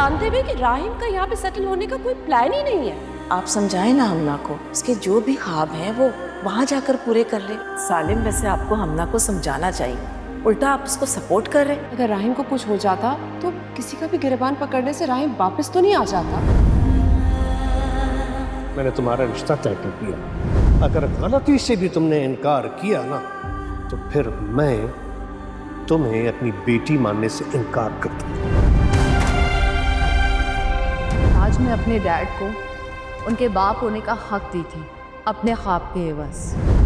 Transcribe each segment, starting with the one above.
जानते हुए कि राहिम का यहाँ पे सेटल होने का कोई प्लान ही नहीं है। आप समझाएं ना हमना को, उसके जो भी ख्वाब हैं वो वहाँ जाकर पूरे कर ले। सालिम, वैसे आपको हमना को समझाना चाहिए, उल्टा आप उसको सपोर्ट कर रहे। अगर राहिम को कुछ हो जाता तो किसी का भी गिरबान पकड़ने से राहिम वापस तो नहीं आ जाता। मैंने तुम्हारा रिश्ता तय कर दिया। अगर गलती से भी तुमने इनकार किया ना तो फिर मैं तुम्हें अपनी बेटी मानने से इनकार कर दूंगा। आज मैं अपने डैड को उनके बाप होने का हक दी थी अपने ख्वाब के एवज।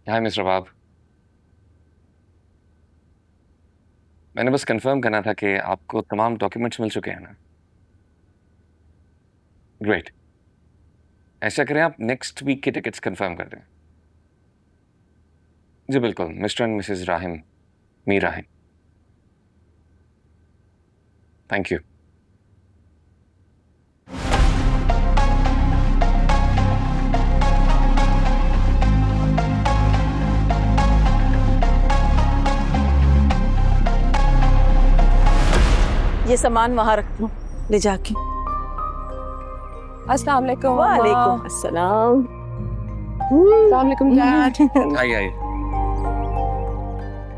हाय मिस्टर बाब, मैंने बस कंफर्म करना था कि आपको तमाम डॉक्यूमेंट्स मिल चुके हैं ना? ग्रेट। ऐसा करें, आप नेक्स्ट वीक की टिकट्स कंफर्म कर दें। जी बिल्कुल, mister and Mrs Rahim, Mir Rahim. Thank you. ये सामान वहाँ रख दो, ले जाके। अस्सलाम वालेकुम। वालेकुम अस्सलाम। अस्सलाम वालेकुम डैड। आइए।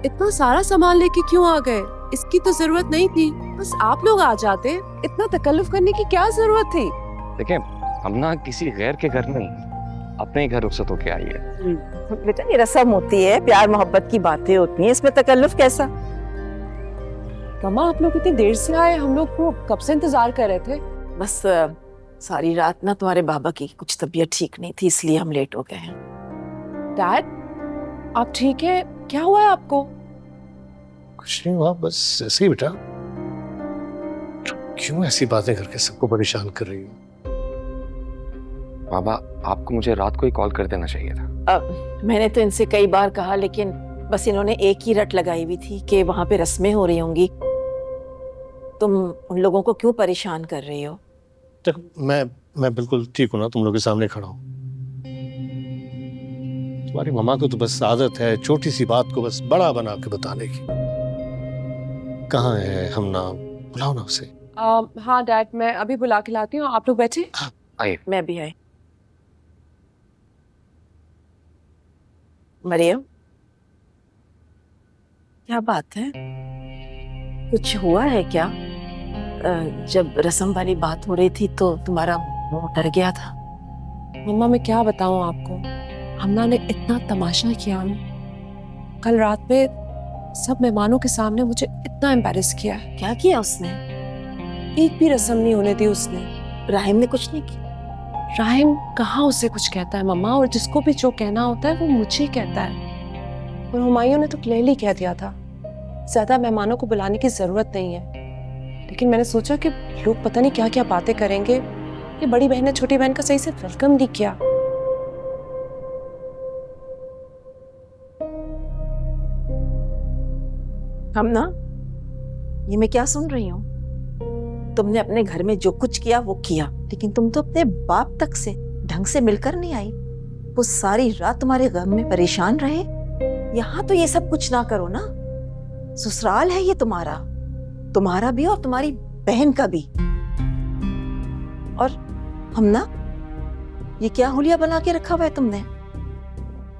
इतना सारा सामान लेके क्यों आ गए? इसकी तो जरूरत नहीं थी, बस आप लोग आ जाते। इतना तकल्लुफ करने की क्या जरूरत थी? देखिए, हम ना किसी गैर के घर नहीं, अपने ही घर रुखसत होके आई है। बेटा, ये रस्म होती है, प्यार मोहब्बत की बातें होती हैं, इसमें तकल्लुफ कैसा? मम्मा, आप लोग इतनी देर से आए, हम लोग को कब से इंतजार कर रहे थे। बस सारी रात ना तुम्हारे बाबा की कुछ तबीयत ठीक नहीं थी, इसलिए हम लेट हो गए हैं। डैड, आप ठीक है? क्या हुआ है आपको? कुछ नहीं हुआ, बस ऐसे ही बेटा। क्यों ऐसी बातें करके सबको परेशान कर रही हो? बाबा, आपको मुझे रात को ही कॉल कर देना चाहिए था। मैंने तो इनसे कई बार कहा, लेकिन बस इन्होंने एक ही रट लगाई हुई थी कि वहां पे रस्में हो रही होंगी। तुम उन लोगों को क्यों परेशान कर रही हो? देख, मैं बिल्कुल ठीक हूँ ना, तुम लोग के सामने खड़ा हूँ। तुम्हारी मम्मा को तो बस आदत है छोटी सी बात को बस बड़ा बना के बताने की। कहाँ है हमना? बुलाओ ना उसे। हाँ डैड, मैं अभी बुला के लाती हूँ, आप लोग बैठे। आइए। मैं भी आई। मरियम, क्या बात है? कुछ हुआ है क्या? जब रस्म वाली बात हो रही थी तो तुम्हारा मुंह डर गया था। मम्मा, मैं क्या बताऊँ आपको, हमना ने इतना तमाशा किया ना कल रात में, सब मेहमानों के सामने मुझे इतना एम्बैरेस किया। क्या किया उसने? एक भी रस्म नहीं होने दी उसने। राहिम ने कुछ नहीं किया? राहिम कहाँ उसे कुछ कहता है मम्मा, और जिसको भी जो कहना होता है वो मुझे ही कहता है। और हुमायूं ने तो क्लियरली कह दिया था ज्यादा मेहमानों को बुलाने की जरूरत नहीं है, लेकिन मैंने सोचा कि लोग पता नहीं क्या क्या बातें करेंगे, ये बड़ी बहन ने छोटी बहन का सही से वेलकम नहीं किया। हम ना, ये मैं क्या सुन रही हूँ? तुमने अपने घर में जो कुछ किया वो किया, लेकिन तुम तो अपने बाप तक से ढंग से मिलकर नहीं आई। वो सारी रात तुम्हारे गम में परेशान रहे। यहाँ तो ये सब कुछ ना करो ना। ससुराल है ये तुम्हारा भी और तुम्हारी बहन का भी। और हम ना, ये क्या हुलिया बना के रखा हुआ है तुमने?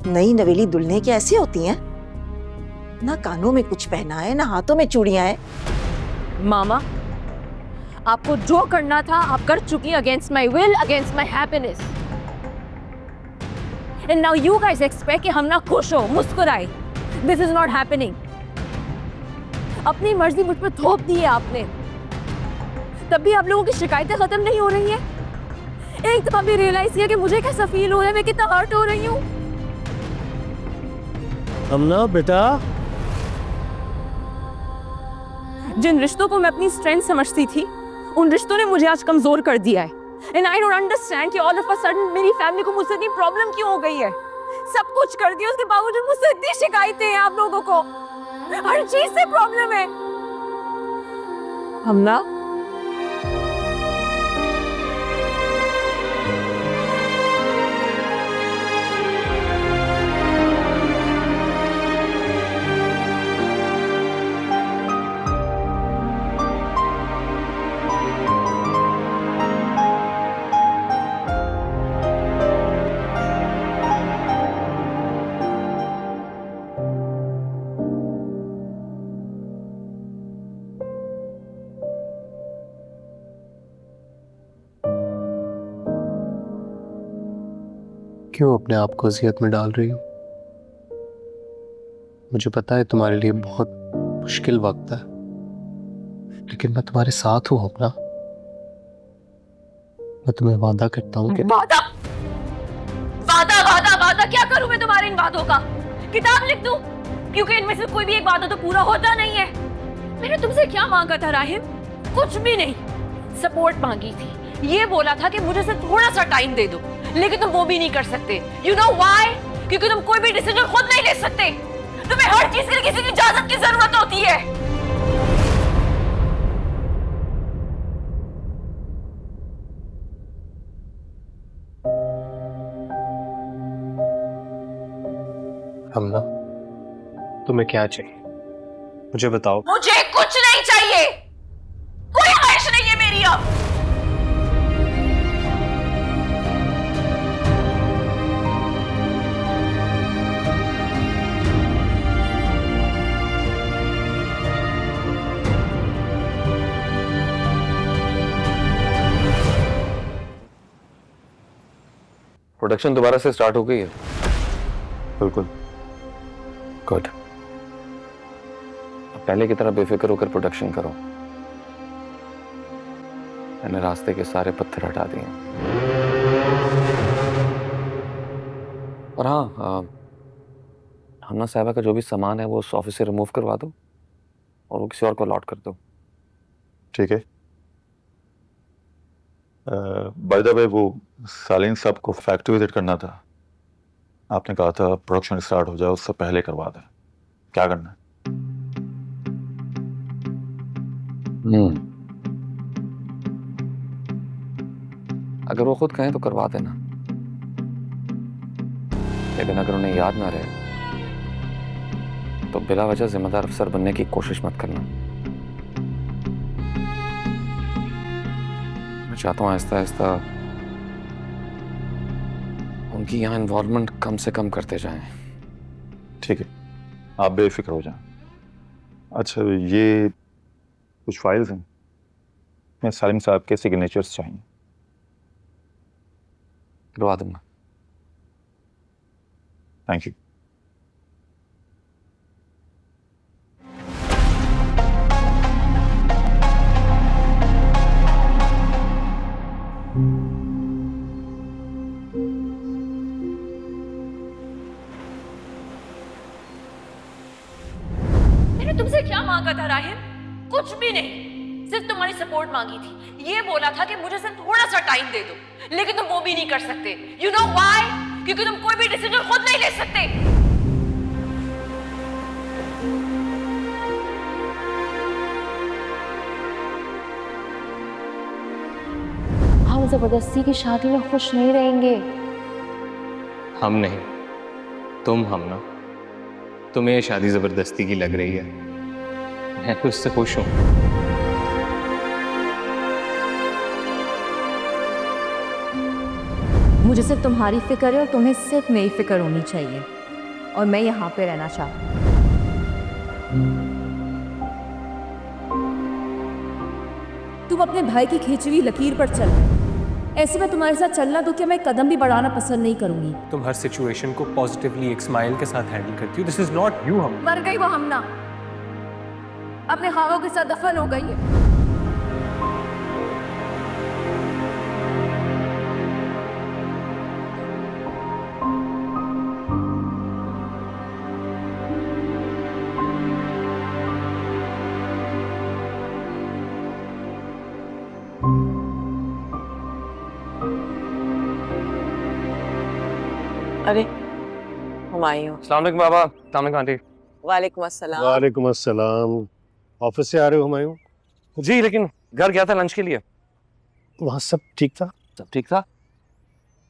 नई नवेली दुल्हनें क्या ऐसी होती हैं? ना कानों में कुछ पहना है, ना हाथों में चूड़ियां हैं। मामा, आपको जो करना था आप कर चुकी, against my will, against my happiness. And now you guys expect कि हम ना खुश हो, मुस्कुराए। This is not happening. अपनी मर्जी मुझ पर थोप दी है आपने, तब भी आप लोगों की शिकायतें खत्म नहीं हो रही हैं। एक दफा भी रियलाइज किया कि मुझे कैसा फील हो रहा है, मैं कितना हर्ट हो रही हूँ। हमना बेटा, जिन रिश्तों को मैं अपनी स्ट्रेंथ समझती थी, उन रिश्तों ने मुझे आज कमजोर कर दिया है। एंड आई डोंट अंडरस्टैंड कि ऑल ऑफ अ सडन मेरी फैमिली को मुझसे इतनी प्रॉब्लम क्यों हो गई है। सब कुछ कर दिया, उसके बावजूद मुझसे इतनी शिकायतें हैं आप लोगों को। हर चीज से प्रॉब्लम है। हम ना, क्यों अपने आप को अजियत में डाल रही हो? मुझे पता है तुम्हारे लिए बहुत मुश्किल वक्त है, लेकिन मैं तुम्हारे साथ हूं अपना। मैं तुम्हें वादा करता हूँ कि वादा वादा वादा वादा क्या करूं मैं तुम्हारे इन वादों का? किताब लिख दूं? क्योंकि इनमें से कोई भी एक वादा तो पूरा होता नहीं है। मैंने तुमसे क्या मांगा था राहिम? कुछ भी नहीं। सपोर्ट मांगी थी, ये बोला था कि मुझे सिर्फ थोड़ा सा टाइम दे दो, लेकिन तुम वो भी नहीं कर सकते। You know why? क्योंकि तुम कोई भी डिसीजन खुद नहीं ले सकते। तुम्हें हर चीज के लिए किसी की इजाजत की जरूरत होती है। हमना, तुम्हें क्या चाहिए मुझे बताओ। मुझे कुछ नहीं चाहिए, कोई ख्वाहिश नहीं है मेरी अब। प्रोडक्शन दोबारा से स्टार्ट हो गई है? बिल्कुल। गुड। अब पहले की तरह बेफिक्र होकर प्रोडक्शन करो। मैंने रास्ते के सारे पत्थर हटा दिए। और हाँ, हमना साहिबा का जो भी सामान है वो उस ऑफिस से रिमूव करवा दो और वो किसी और को अलॉट कर दो। ठीक है। बाय द वे, वो सालिन साहब को फैक्ट्री विजिट करना था। आपने कहा था प्रोडक्शन स्टार्ट हो जाए उससे पहले करवा दें। क्या करना है? अगर वो खुद कहें तो करवा देना, लेकिन अगर उन्हें याद ना रहे तो बिला वजह जिम्मेदार अफसर बनने की कोशिश मत करना। मैं चाहता हूँ आहिस्ता आहिस्ता उनकी यहाँ इन्वॉल्वमेंट कम से कम करते जाएं। ठीक है, आप बेफिक्र हो जाएं। अच्छा, ये कुछ फाइल्स हैं, मैं सालिम साहब के सिग्नेचर्स चाहिए। करवा दूंगा। Thank you. मैंने तुमसे क्या मांगा था राहिम? कुछ भी नहीं, सिर्फ तुम्हारी सपोर्ट मांगी थी। ये बोला था कि मुझे सिर्फ थोड़ा सा टाइम दे दो, लेकिन तुम वो भी नहीं कर सकते। You know why? क्योंकि तुम कोई भी डिसीजन खुद नहीं ले सकते। जबरदस्ती की शादी में खुश नहीं रहेंगे। हम नहीं, तुम हम ना। तुम्हें ये शादी जबरदस्ती की लग रही है, मैं तो उससे खुश हूं। मुझे सिर्फ तुम्हारी फिक्र है और तुम्हें सिर्फ मेरी फिक्र होनी चाहिए, और मैं यहाँ पे रहना चाहती हूँ। तुम अपने भाई की खींची हुई लकीर पर चल रहे हो। ऐसे में तुम्हारे साथ चलना तो क्या मैं कदम भी बढ़ाना पसंद नहीं करूंगी। तुम हर सिचुएशन को पॉजिटिवली एक स्माइल के साथ हैंडल करती हो। This is not you. हम मर गई वो हमना, अपने ख्वाबों के साथ दफन हो गई है। अरे हुमायूं। अस्सलाम वालेकुम बाबा। अस्सलाम वालेकुम आंटी। वालेकुम अस्सलाम। वालेकुम अस्सलाम। ऑफिस से आ रहे हो हुमायूं? जी, लेकिन घर गया था लंच के लिए। वहाँ सब ठीक था? सब ठीक था।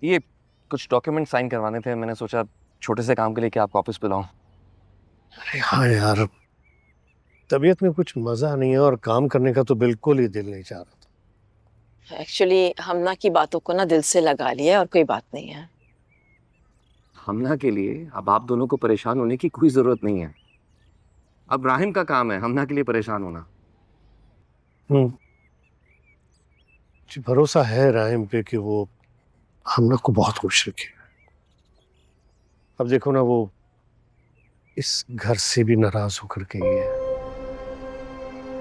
ये कुछ डॉक्यूमेंट साइन करवाने थे, मैंने सोचा छोटे से काम के लिए कि आपको ऑफिस बुलाऊं। अरे हाँ यार, तबीयत में कुछ मजा नहीं है और काम करने का तो बिल्कुल ही दिल नहीं चाह रहा था। एक्चुअली हमना की बातों को ना दिल से लगा लिया और कोई बात नहीं है। हमना के लिए अब आप दोनों को परेशान होने की कोई जरूरत नहीं है। अब राहिम का काम है हमना के लिए परेशान होना। जी, भरोसा है राहिम पे कि वो हमना को बहुत खुश रखे। अब देखो ना, वो इस घर से भी नाराज होकर गई है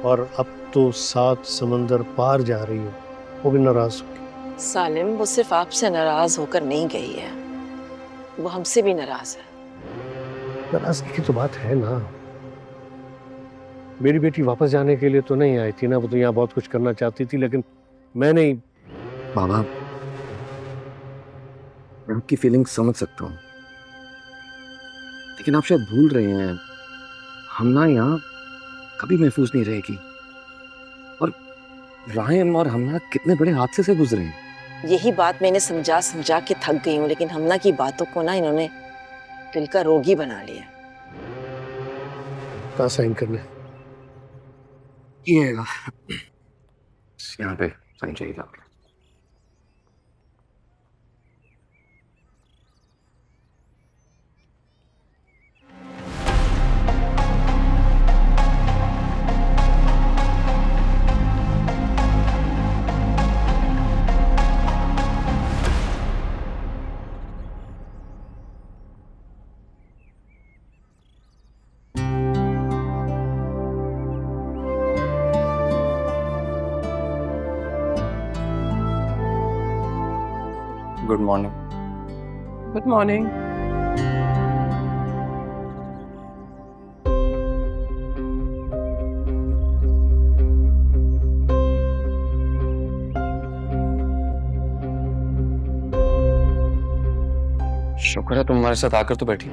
और अब तो 7 समंदर पार जा रही हो, वो भी नाराज होगी। सालिम, वो सिर्फ आपसे नाराज होकर नहीं गई है, वो हमसे भी नाराज है। नाराजगी की तो बात है ना। मेरी बेटी वापस जाने के लिए तो नहीं आई थी ना, वो तो यहाँ बहुत कुछ करना चाहती थी, लेकिन मैं नहीं। बाबा, मैं आपकी फीलिंग समझ सकता हूँ, लेकिन आप शायद भूल रहे हैं हमना यहाँ कभी महफूज नहीं रहेगी। और राहिम और हमना कितने बड़े हादसे से गुजरे हैं। यही बात मैंने समझा समझा के थक गई हूँ, लेकिन हमना की बातों को ना इन्होंने दिल का रोगी बना लिया। कहाँ साइन करने? ये यहाँ पे साइन चाहिए था। Good morning. Good morning. शुक्र है तुम हमारे साथ आकर तो बैठी।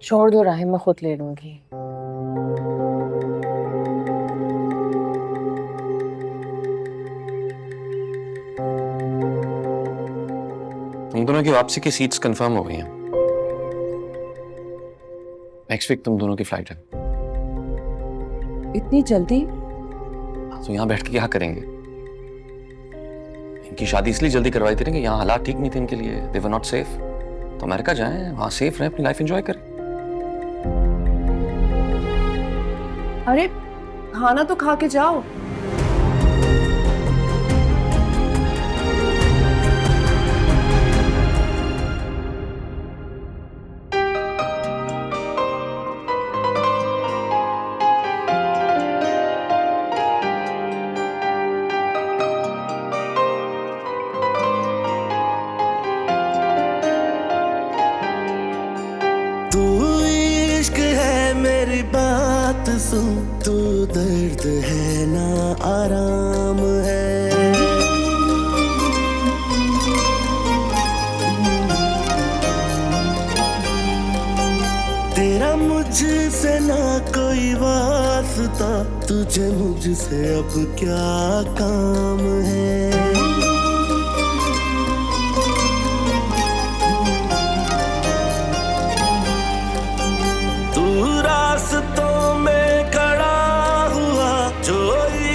छोड़ दो राहिम, मैं खुद ले लूंगी। तुम दोनों की वापसी की सीट्स कंफर्म हो गई हैं। नेक्स्ट वीक तुम दोनों की फ्लाइट है। इतनी जल्दी? तो यहाँ बैठ के क्या करेंगे? इनकी शादी इसलिए जल्दी करवाई थी ना कि यहाँ हालात ठीक नहीं थे इनके लिए। दे वर नॉट सेफ। तो अमेरिका जाएं, वहाँ सेफ रहें, अपनी लाइफ एंजॉय करें। अरे खाना तो खा के जाओ। तू इश्क है मेरी बात सुन, तू दर्द है ना आराम है। तेरा मुझ तुझसे ना कोई वास्ता, तुझे मुझसे अब क्या काम है। तू रास्तों में खड़ा हुआ, जो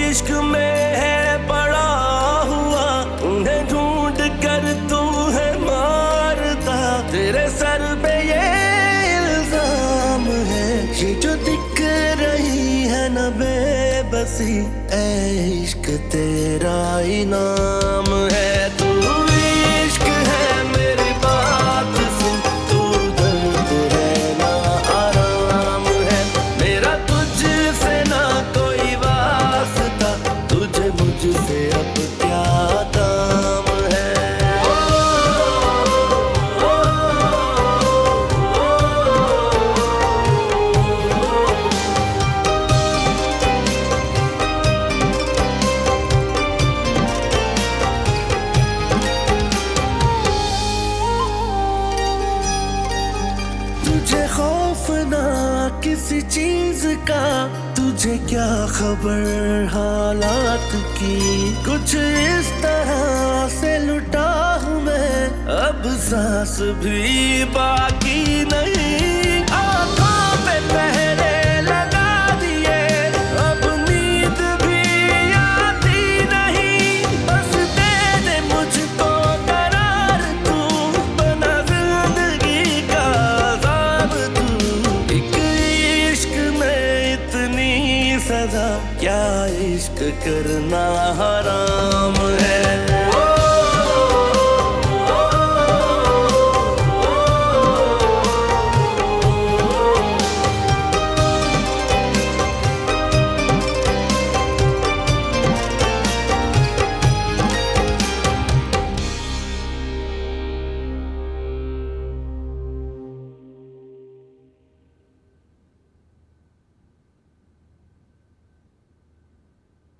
इश्क में है पड़ा हुआ, उन्हें ढूंढ कर तू है मारता। तेरे सर पे ये इल्जाम है, ये जो दिख रही है न बेबसी, ऐ इश्क तेरा इनाम है। तू इश्क है मेरी बात सुन, तू दर्द है ना आराम है। मेरा तुझसे ना कोई वास्ता, तुझे मुझसे अब क्या काम है। तुझे खौफ ना किसी चीज का, तुझे क्या खबर हालात की। कुछ इस तरह से लुटा हूँ मैं, अब सांस भी बाकी नहीं। आँखों पे पहरे लगा दिए, अब नींद भी आती नहीं। बस दे दे मुझको करार तू, बना जिंदगी का अज़ाब तू। एक इश्क में इतनी सजा, क्या इश्क करना हराम है।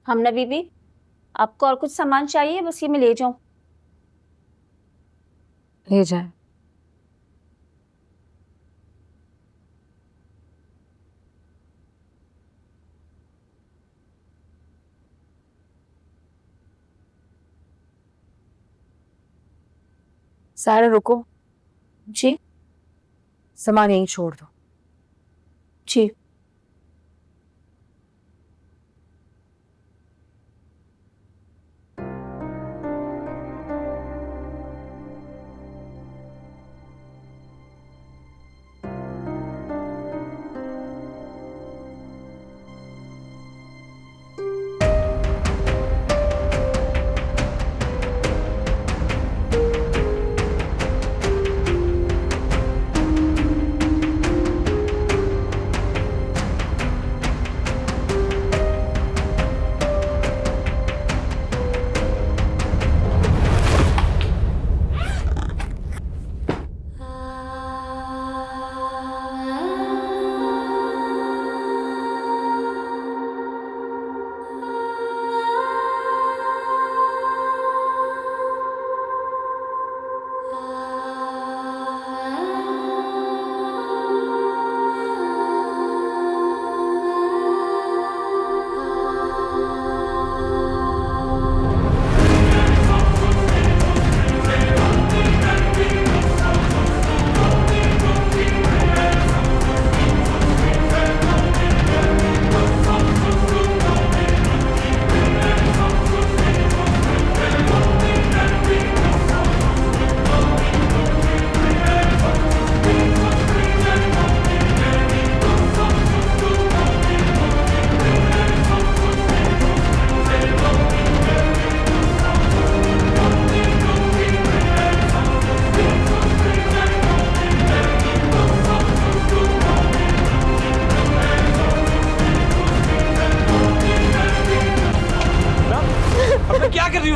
हमना बीबी, आपको और कुछ सामान चाहिए? बस ये मैं ले जाऊं? ले जाए। सारा रुको, जी सामान यहीं छोड़ दो। जी।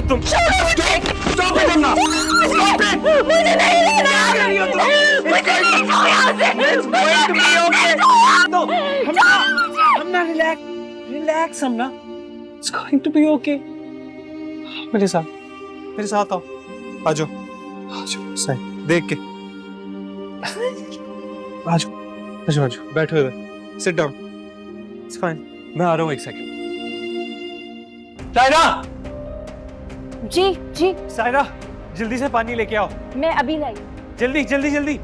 तुम स्टॉप करना, मुझे नहीं लेना, मुझे नहीं जाओ यहाँ से। Hamna relax Hamna, it's going to be okay। मेरे साथ आओ, आ जाओ सही देख के, आ जाओ अच्छा मंजू बैठो इधर, सिट डाउन, इट्स फाइन, मैं आ रहा हूँ एक सेकंड। सायरा, जी जी सायरा जल्दी से पानी लेके आओ, मैं अभी लाई। जल्दी जल्दी जल्दी।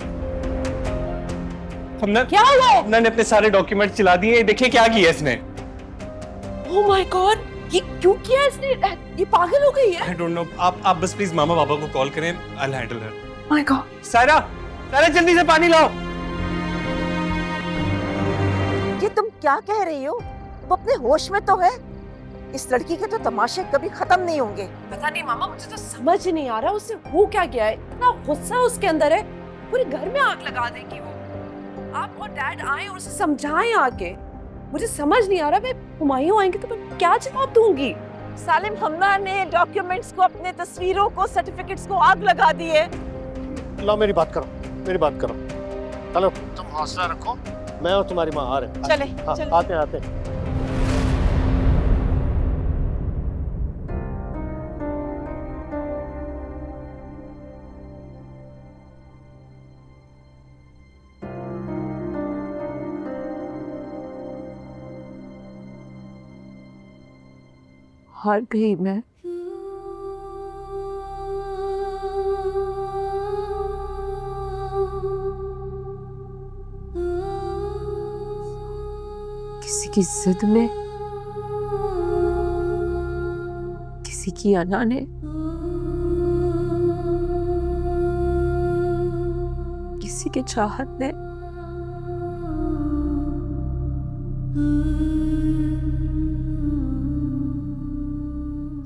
हमने क्या हुआ? हमने अपने सारे डॉक्यूमेंट चला दिए, देखिए क्या किया इसने। ओह माय गॉड, ये क्यों किया इसने? ये पागल हो गई है। आई डोंट नो, आप बस प्लीज मामा पापा को कॉल करें, I will handle her. My God, Saira, Saira जल्दी से पानी लाओ। ये तुम क्या कह रही हो? वो अपने होश में तो है। इस लड़की के तो तमाशे कभी खत्म नहीं होंगे। पता नहीं मामा, मुझे तो समझ ही नहीं आ रहा उससे हो क्या गया है। इतना गुस्सा उसके अंदर है, पूरे घर में आग लगा देगी वो। आप और डैड आए और उसे समझाएं आके। मुझे समझ नहीं आ रहा, मैं हुमायूं आएंगे तो मैं क्या जवाब दूंगी? सालिम, हमना ने डॉक्यूमेंट्स को, अपने तस्वीरों को, सर्टिफिकेट्स को आग लगा दी है। लो मेरी बात करो, मेरी बात करो। हेलो, तुम हौसला रखो, मैं और तुम्हारी माँ आ रहे हैं। चले, हाँ, चले। आते आते। हार गई मैं। किसी की जिद में, किसी की अना ने, किसी के चाहत ने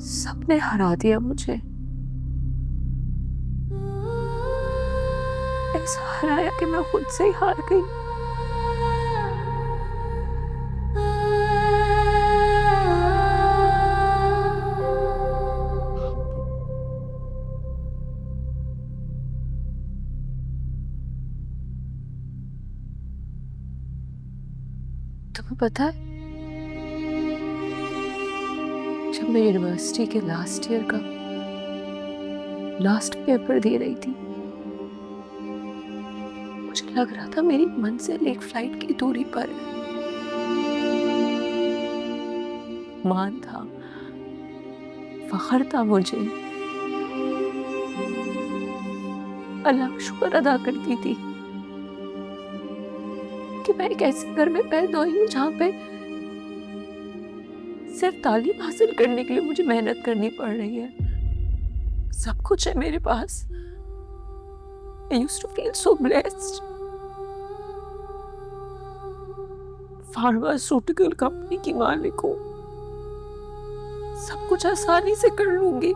सबने हरा दिया मुझे। ऐसा हराया कि मैं खुद से ही हार गई। तुम्हें पता है, जब मैं यूनिवर्सिटी के लास्ट ईयर का लास्ट पेपर दे रही थी, मुझे लग रहा था मेरी मंजिल एक फ्लाइट की दूरी पर है। मान था, फख्र था मुझे, अल्लाह का शुक्र अदा करती थी कि मैं एक ऐसे घर में पैदा हुई हूँ जहाँ पे सिर्फ तालीम हासिल करने के लिए मुझे मेहनत करनी पड़ रही है। सब कुछ है मेरे पास। I used to feel so blessed. Pharmaceutical company की मालिक हूँ, सब कुछ आसानी से कर लूंगी।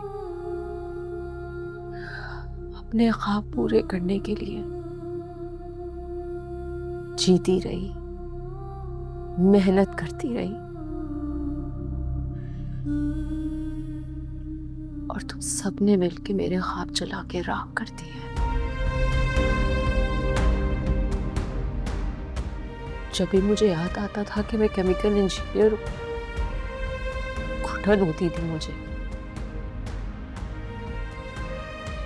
अपने ख्वाब पूरे करने के लिए जीती रही, मेहनत करती रही, और तुम सबने मिलके मेरे ख्वाब जला के राख कर दिए। जब भी मुझे याद आता था कि मैं केमिकल इंजीनियर हूं, घुटन होती थी मुझे।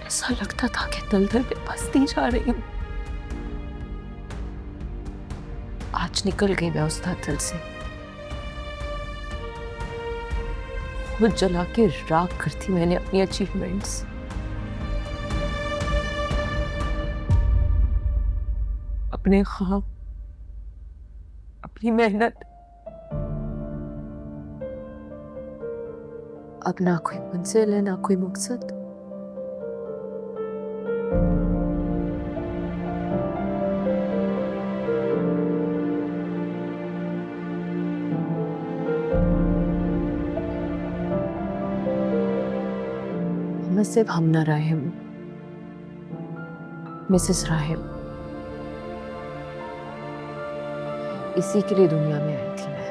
ऐसा लगता था कि दलदल में फंसती जा रही हूं। आज निकल गई मैं उस दलदल से। खुद जला के राख करती मैंने अपनी अचीवमेंट्स। अपने ख्वाब, अपनी मेहनत। अब ना कोई मंजिल है, ना कोई मकसद। मैं सिर्फ हमना राहिम, मिसेस राहिम, इसी के लिए दुनिया में आई थी मैं।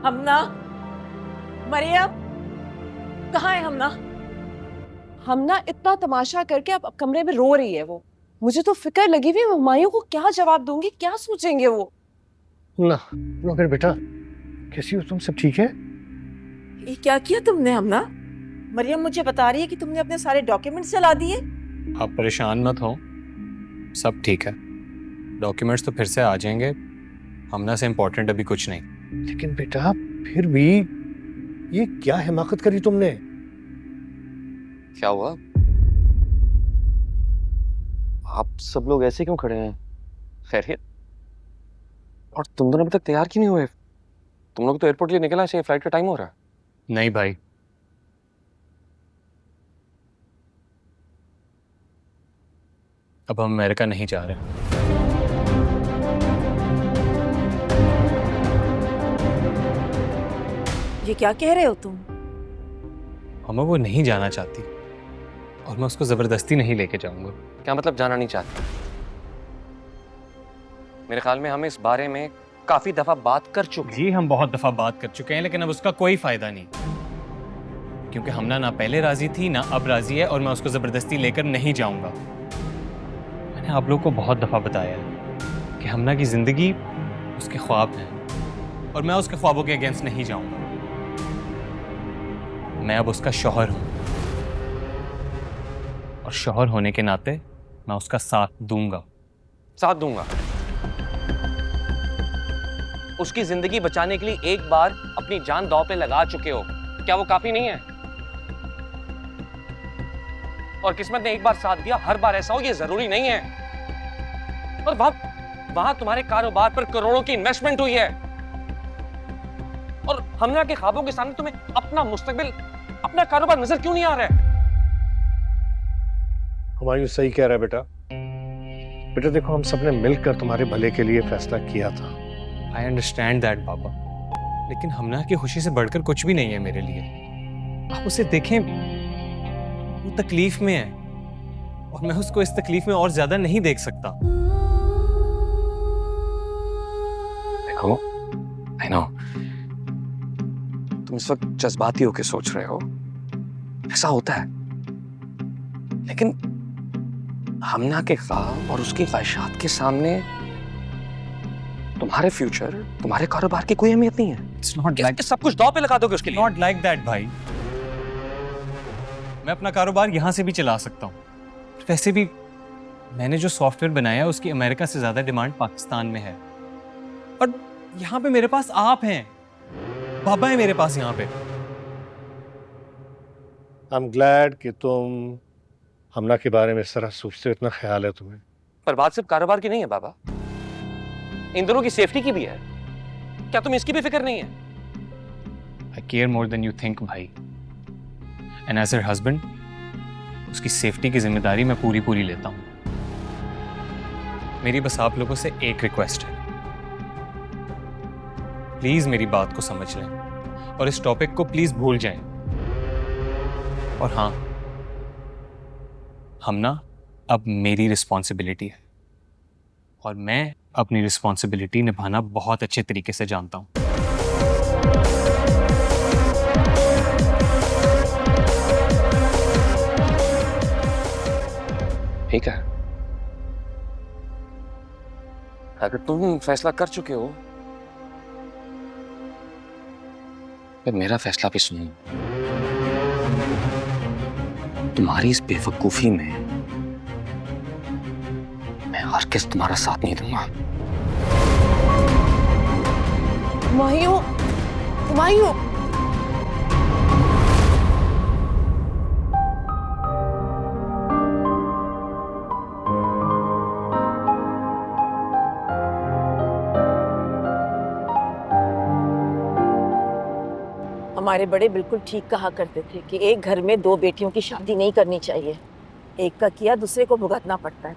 हमना, मरियम, कहाँ है हमना? हमना इतना तमाशा करके अब कमरे में रो रही है वो। मुझे तो फिक्र लगी हुई है, हुमायूं को क्या जवाब दूंगी, क्या सोचेंगे वो। ना ना फिर बेटा, कैसी हो तुम? सब ठीक है? ये क्या किया तुमने हमना? मरियम मुझे बता रही है कि तुमने अपने सारे डॉक्यूमेंट्स जला दिए। आप परेशान मत हो, सब ठीक है। डॉक्यूमेंट्स तो फिर से आ जाएंगे, हमना से इम्पोर्टेंट अभी कुछ नहीं। लेकिन बेटा फिर भी ये क्या हिमाकत करी तुमने? क्या हुआ? आप सब लोग ऐसे क्यों खड़े हैं? खैरियत? और तुम दोनों अभी तक तैयार क्यों नहीं हुए? तुम लोग तो एयरपोर्ट के लिए निकलना चाहिए, फ्लाइट का टाइम हो रहा है। नहीं भाई, अब हम अमेरिका नहीं जा रहे। ये क्या कह रहे हो तुम? हमें वो नहीं जाना चाहती और मैं उसको जबरदस्ती नहीं लेके जाऊंगा। क्या मतलब जाना नहीं चाहती? मेरे ख्याल में हम इस बारे में काफी दफा बात कर चुके हैं। जी हम बहुत दफा बात कर चुके हैं, लेकिन अब उसका कोई फायदा नहीं, क्योंकि हमना ना पहले राजी थी ना अब राजी है, और मैं उसको जबरदस्ती लेकर नहीं जाऊंगा। मैंने आप लोग को बहुत दफा बताया है कि हमना की जिंदगी उसके ख्वाब हैं और मैं उसके ख्वाबों के अगेंस्ट नहीं जाऊंगा। मैं अब उसका शौहर हूं और शौहर होने के नाते मैं उसका साथ दूंगा। साथ दूंगा? उसकी जिंदगी बचाने के लिए एक बार अपनी जान दांव पे लगा चुके हो, क्या वो काफी नहीं है? और किस्मत ने एक बार साथ दिया, हर बार ऐसा हो ये जरूरी नहीं है। और वहां तुम्हारे कारोबार पर करोड़ों की इन्वेस्टमेंट हुई है, और हमना के ख्वाबों के सामने तुम्हें अपना मुस्तकबिल, अपना कारोबार नजर क्यों नहीं आ रहा है? हुमायूं सही कह रहा है बेटा। बेटा देखो, हम सबने मिलकर तुम्हारे भले के लिए फैसला किया था। आई अंडरस्टैंड दैट बाबा, लेकिन हमना की खुशी से बढ़कर कुछ भी नहीं है मेरे लिए। आप उसे देखें, वो तकलीफ में है और मैं उसको इस तकलीफ में और ज्यादा नहीं देख सकता। देखो, आई नो तुम इस वक्त जज्बाती होकर सोच रहे हो, ऐसा होता है, लेकिन हमना के ख्वाब और उसकी ख्वाहिशात के सामने तुम्हारे फ्यूचर, तुम्हारे कारोबार की कोई अहमियत नहीं है। It's not like सब कुछ दांव पे लगा दोगे उसके लिए? Not like that भाई। मैं अपना कारोबार यहाँ से भी चला सकता हूँ। वैसे भी मैंने जो सॉफ्टवेयर बनाया है उसकी अमेरिका से ज्यादा डिमांड पाकिस्तान में है, और यहाँ पे मेरे पास आप हैं, बाबा है मेरे पास यहाँ पे। आई एम ग्लैड कि तुम हमना के बारे में इस तरह सोचते हो, इतना ख्याल है तुम्हें। पर बात सिर्फ कारोबार की नहीं है बाबा, इन दोनों की सेफ्टी की भी है। क्या तुम्हें इसकी भी फिक्र नहीं है? I care more than you think भाई, and as her husband उसकी सेफ्टी की जिम्मेदारी मैं पूरी पूरी लेता हूँ। मेरी बस आप लोगों से एक रिक्वेस्ट है, प्लीज मेरी बात को समझ लें और इस टॉपिक को प्लीज भूल जाएं। और हाँ, हमना अब मेरी रिस्पॉन्सिबिलिटी है और मैं अपनी रिस्पॉन्सिबिलिटी निभाना बहुत अच्छे तरीके से जानता हूं। ठीक है, अगर तुम फैसला कर चुके हो फिर मेरा फैसला भी सुनो। तुम्हारी इस बेवकूफी में मैं हरगिज़ तुम्हारा साथ नहीं दूंगा। हुमायूं, हुमायूं, हमारे बड़े बिल्कुल ठीक कहा करते थे कि एक घर में दो बेटियों की शादी नहीं करनी चाहिए। एक का किया दूसरे को भुगतना पड़ता है।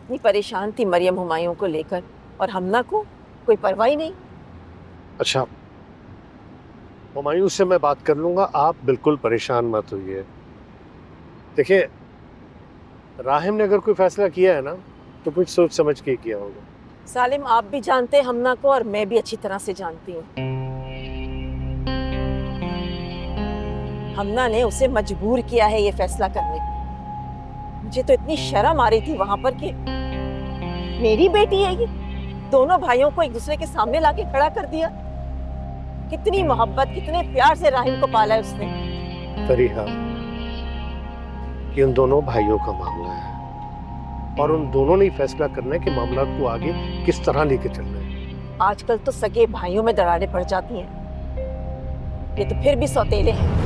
इतनी परेशान थी मरियम हुमायूं को लेकर, और हमना को कोई परवाह ही नहीं। अच्छा, हुमायूं से मैं बात कर लूंगा, आप बिल्कुल परेशान मत होइए। देखिए, राहिम ने अगर कोई फैसला किया है ना तो कुछ सोच समझ के किया होगा। सालिम, आप भी जानते हैं हमना को, और मैं भी अच्छी तरह से जानती हूँ। हमना ने उसे मजबूर किया है ये फैसला करने को। मुझे तो इतनी शर्म आ रही थी वहां पर कि मेरी बेटी है ये, दोनों भाइयों को एक दूसरे के सामने लाके खड़ा कर दिया। कितनी मोहब्बत कितने प्यार से राहिम को पाला है उसने। फरीहा, ये उन दोनों भाइयों का मामला है और उन दोनों ने ही फैसला करना है कि मामला को आगे किस तरह लेके चलना है। आजकल तो सगे भाइयों में दरारें पड़ जाती हैं, ये तो फिर भी सौतेले हैं।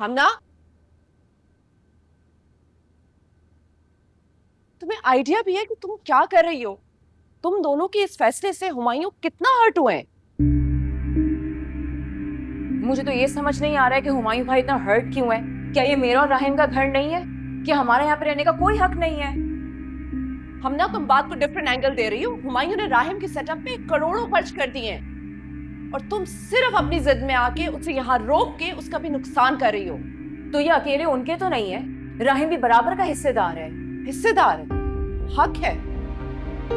हमना, तुम्हें आइडिया भी है कि तुम क्या कर रही हो? तुम दोनों के इस फैसले से हुमायूं कितना हर्ट हुए हैं? मुझे तो ये समझ नहीं आ रहा है कि हुमायूं भाई इतना हर्ट क्यों है। क्या ये मेरा और राहिम का घर नहीं है? क्या हमारे यहाँ पे रहने का कोई हक नहीं है? हमना, तुम बात को डिफरेंट एंगल दे रही हो। हुमायूं ने राहिम के सेटअप पे करोड़ों खर्च कर दिए हैं और तुम सिर्फ अपनी जिद में आके उसे यहाँ रोक के उसका भी नुकसान कर रही हो। तो ये अकेले उनके तो नहीं है, राहिम भी बराबर का हिस्सेदार है। हिस्सेदार है, हक है।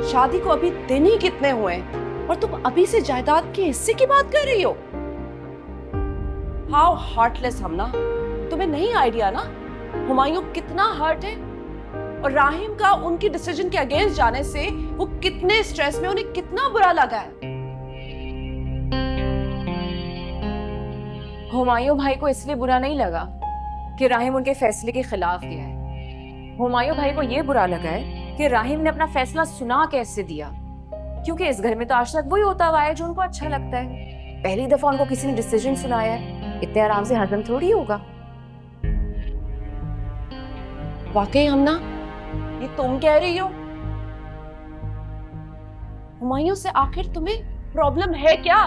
शादी को अभी दिन ही कितने हुए हैं और तुम अभी से जायदाद के हिस्से की बात कर रही हो? हाउ हार्टलेस हमना, तुम्हें नहीं आइडिया ना हुमायूं कितना हर्ट है और राहिम का उनकी डिसीजन के अगेंस्ट जाने से वो कितने स्ट्रेस में, उन्हें कितना बुरा लगा है। हुमायूं भाई को इसलिए बुरा नहीं लगा कि राहिम उनके फैसले के खिलाफ गया है। हुमायूं भाई को यह बुरा लगा है कि राहिम ने अपना फैसला सुना कैसे दिया, क्योंकि इस घर में तो आज तक वही होता हुआ है जो उनको अच्छा लगता है। पहली दफा उनको किसी ने डिसीजन सुनाया है, इतने आराम से हजम थोड़ी होगा। वाकई हमना, ये तुम कह रही हो? हुमायूं से आखिर तुम्हें प्रॉब्लम है क्या?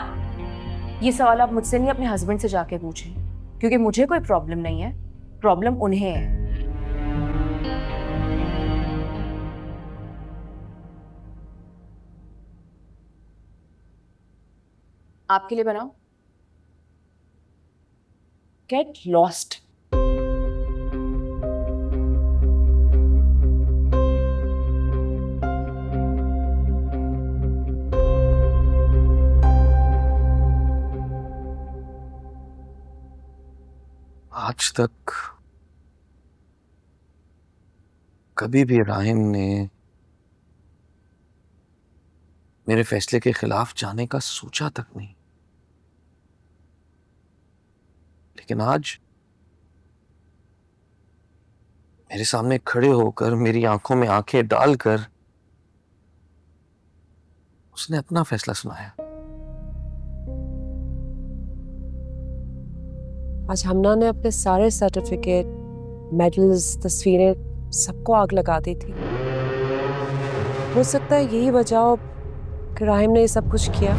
ये सवाल आप मुझसे नहीं, अपने हस्बैंड से जाके पूछें, क्योंकि मुझे कोई प्रॉब्लम नहीं है, प्रॉब्लम उन्हें है। आपके लिए बनाओ। Get lost. आज तक कभी भी राहिम ने मेरे फैसले के खिलाफ जाने का सोचा तक नहीं, लेकिन आज मेरे सामने खड़े होकर मेरी आंखों में आंखें डालकर उसने अपना फैसला सुनाया। आज हमना ने अपने सारे सर्टिफिकेट, मेडल्स, तस्वीरें सबको आग लगा दी थी। हो सकता है यही वजह हो कि राहिम ने ये सब कुछ किया।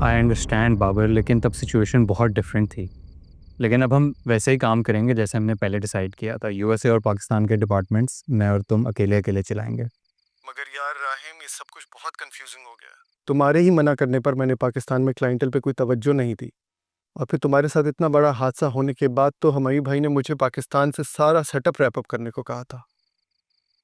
आई अंडरस्टैंड बाबर, लेकिन तब सिचुएशन बहुत डिफरेंट थी। लेकिन अब हम वैसे ही काम करेंगे जैसे हमने पहले डिसाइड किया था। यूएसए और पाकिस्तान के डिपार्टमेंट्स मैं और तुम अकेले अकेले चलाएंगे। मगर यार राहिम, ये सब कुछ बहुत कंफ्यूजिंग हो गया। तुम्हारे ही मना करने पर मैंने पाकिस्तान में क्लाइंटल पे कोई तवज्जो नहीं दी, और फिर तुम्हारे साथ इतना बड़ा हादसा होने के बाद तो हुमायूं भाई ने मुझे पाकिस्तान से सारा सेटअप रैप अप करने को कहा था।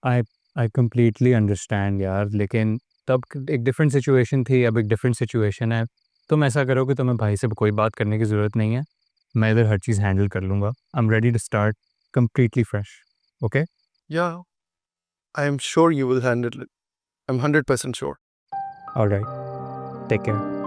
आई कम्प्लीटली अंडरस्टैंड यार, लेकिन तब एक डिफरेंट सिचुएशन थी, अब एक डिफरेंट सिचुएशन है। तुम ऐसा करो कि तुम्हें भाई से कोई बात करने की ज़रूरत नहीं है, मैं इधर हर चीज़ हैंडल कर लूँगा। I am ready to start completely fresh. Okay? Yeah, I am sure you will handle it. I'm 100% sure. All right. Take care.